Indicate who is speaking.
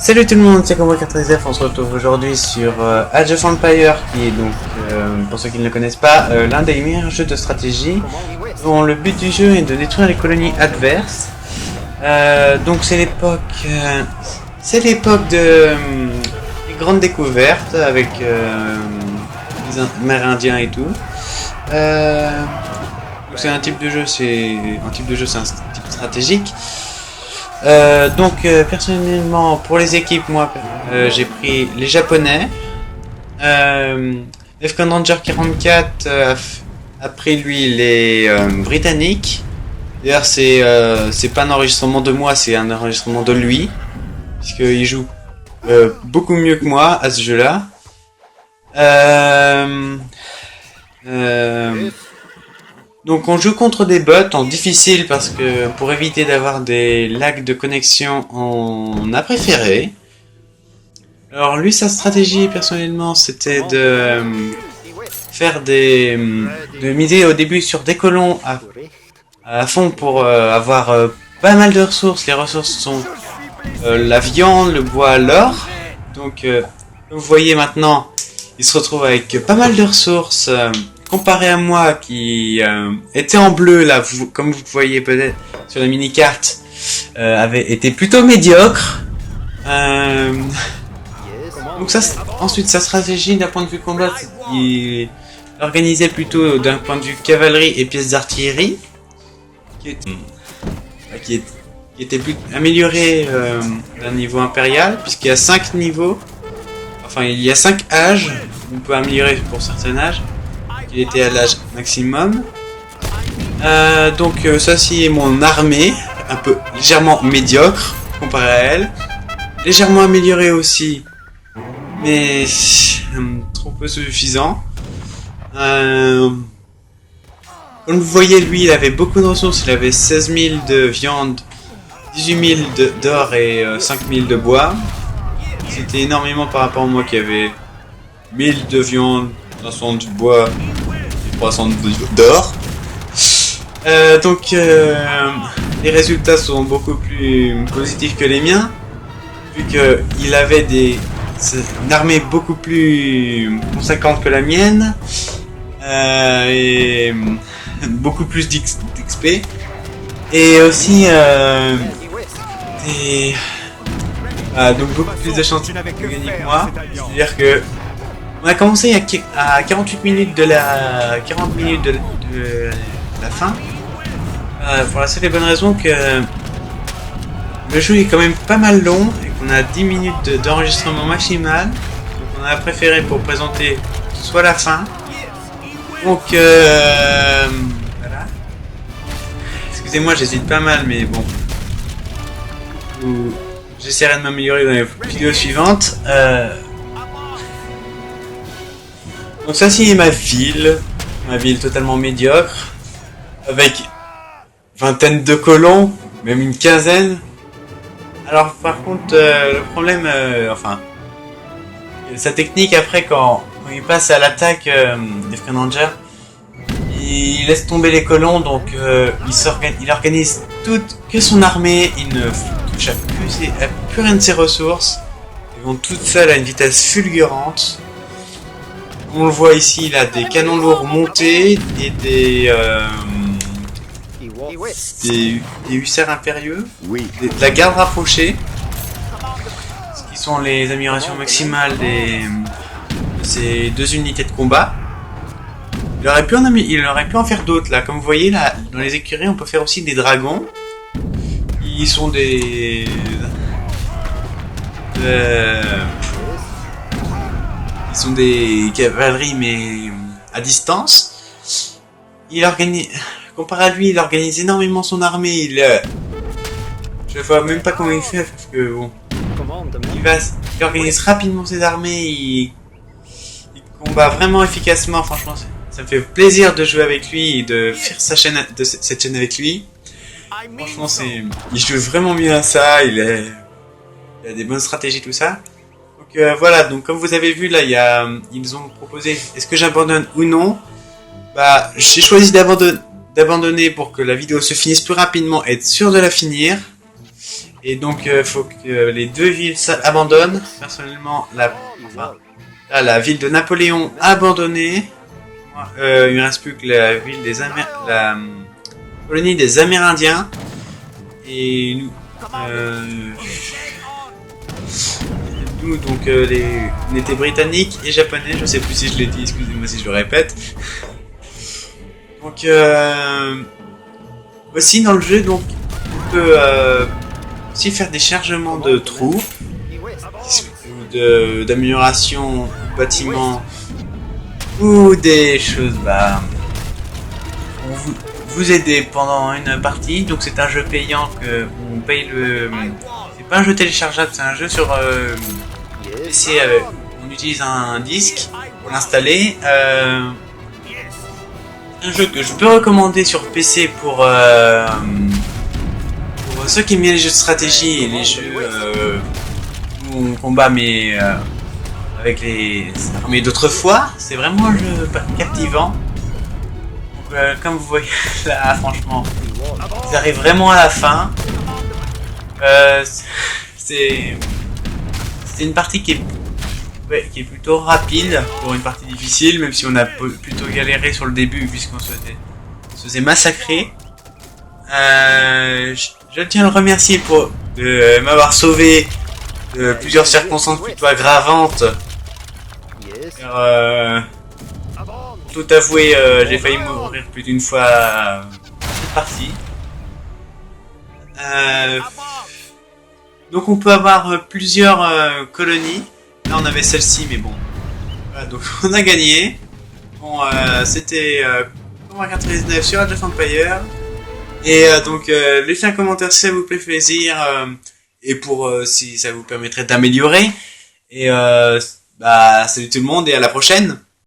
Speaker 1: Salut tout le monde, c'est Cobra13F, on se retrouve aujourd'hui sur Age of Empires, qui est donc, pour ceux qui ne le connaissent pas, l'un des meilleurs jeux de stratégie, dont le but du jeu est de détruire les colonies adverses. Donc c'est l'époque de des grandes découvertes avec les Amérindiens et tout. Donc c'est un type de jeu, c'est un type stratégique. Personnellement, pour les équipes, moi, j'ai pris les Japonais. Defcon Ranger 44 a pris lui les Britanniques. D'ailleurs, c'est pas un enregistrement de moi, c'est un enregistrement de lui, puisqu'il joue beaucoup mieux que moi à ce jeu-là. Donc on joue contre des bots en difficile parce que pour éviter d'avoir des lags de connexion, on a préféré. Alors lui, sa stratégie personnellement, c'était de faire de miser au début sur des colons à fond pour avoir pas mal de ressources. Les ressources sont la viande, le bois, l'or. Donc comme vous voyez maintenant, il se retrouve avec pas mal de ressources. Comparé à moi qui était en bleu là, comme vous voyez peut-être sur la mini-carte, avait été plutôt médiocre. Donc ça, ensuite sa stratégie d'un point de vue combat, il organisait plutôt d'un point de vue cavalerie et pièces d'artillerie, qui était plus amélioré d'un niveau impérial, puisqu'il y a 5 niveaux, enfin il y a 5 âges, on peut améliorer pour certains âges. Il était à l'âge maximum. Donc ça c'est mon armée, un peu légèrement médiocre comparé à elle, légèrement améliorée aussi, mais trop peu suffisant. Comme vous voyez, lui il avait beaucoup de ressources, il avait 16 000 de viande, 18 000 d'or et 5 000 de bois. C'était énormément par rapport à moi qui avait 1000 de viande, 500 de bois, 300 d'or. Les résultats sont beaucoup plus positifs que les miens, vu qu'il avait une armée beaucoup plus conséquente que la mienne, et beaucoup plus d'XP, et aussi donc beaucoup plus de chances de gagner que moi. C'est-à-dire que on a commencé à 40 minutes de la fin, pour la seule et bonne raison que le jeu est quand même pas mal long et qu'on a 10 minutes d'enregistrement maximal. Donc on a préféré pour présenter soit la fin. Donc voilà. Excusez-moi, j'hésite pas mal, mais bon. J'essaierai de m'améliorer dans les vidéos suivantes. Donc ça c'est ma ville totalement médiocre, avec vingtaine de colons, même une quinzaine. Alors par contre le problème, sa technique après quand il passe à l'attaque des Defcon Ranger, il laisse tomber les colons, donc il organise que son armée, il ne touche à plus rien de ses ressources, ils vont toutes seules à une vitesse fulgurante. On le voit ici, il a des canons lourds montés et des hussards impérieux, de la garde rapprochée, ce qui sont les améliorations maximales de ces deux unités de combat. Il aurait pu en faire d'autres là, comme vous voyez là, dans les écuries on peut faire aussi des dragons. Ils sont des cavaleries mais à distance. Comparé à lui, il organise énormément son armée. Je vois même pas comment il fait parce que bon, il organise rapidement ses armées. Il combat vraiment efficacement. Franchement, ça me fait plaisir de jouer avec lui et de faire cette chaîne avec lui. Franchement, il joue vraiment bien à ça. Il a des bonnes stratégies, tout ça. Donc voilà, donc comme vous avez vu là, ils ont proposé est-ce que j'abandonne ou non. Bah, j'ai choisi d'abandonner pour que la vidéo se finisse plus rapidement et être sûr de la finir. Et donc faut que les deux villes abandonnent. Personnellement, la ville de Napoléon abandonnée. Il ne reste plus que la ville des la colonie des Amérindiens. Et nous, donc on était britanniques et japonais. Je sais plus si je l'ai dit, excusez-moi si je le répète. Donc aussi dans le jeu, donc on peut aussi faire des chargements de troupes ou d'amélioration au bâtiment ou des choses pour vous aider pendant une partie. Donc c'est un jeu payant que on paye le. C'est pas un jeu téléchargeable, c'est un jeu sur PC. On utilise un disque pour l'installer. Un jeu que je peux recommander sur PC pour ceux qui aiment les jeux de stratégie et les jeux où on combat avec les armées d'autrefois. C'est vraiment un jeu captivant. Donc, comme vous voyez là, franchement, ils arrivent vraiment à la fin. C'est une partie qui est plutôt rapide pour une partie difficile, même si on a plutôt galéré sur le début puisqu'on se faisait massacrer. Je tiens à le remercier pour m'avoir sauvé de plusieurs circonstances plutôt aggravantes. Pour tout avouer, j'ai failli mourir plus d'une fois à cette partie. Donc on peut avoir plusieurs colonies. Là on avait celle-ci, mais bon. Voilà, donc on a gagné. Bon, c'était Combat 99 sur Age of Empires. Et donc laissez un commentaire si ça vous fait plaisir et pour si ça vous permettrait d'améliorer. Et salut tout le monde et à la prochaine.